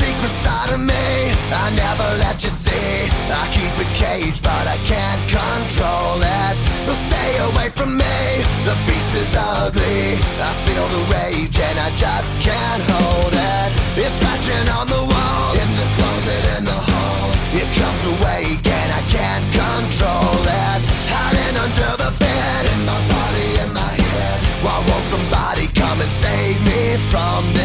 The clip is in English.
secret side of me I never let you see. I keep it caged but I can't control it. So stay away from me, the beast is ugly. I feel the rage and I just can't hold it. It's scratching on the walls, in the closet, in the halls. It comes awake and I can't control it. Hiding under the bed, in my body, in my head. Why won't somebody come and save me from this?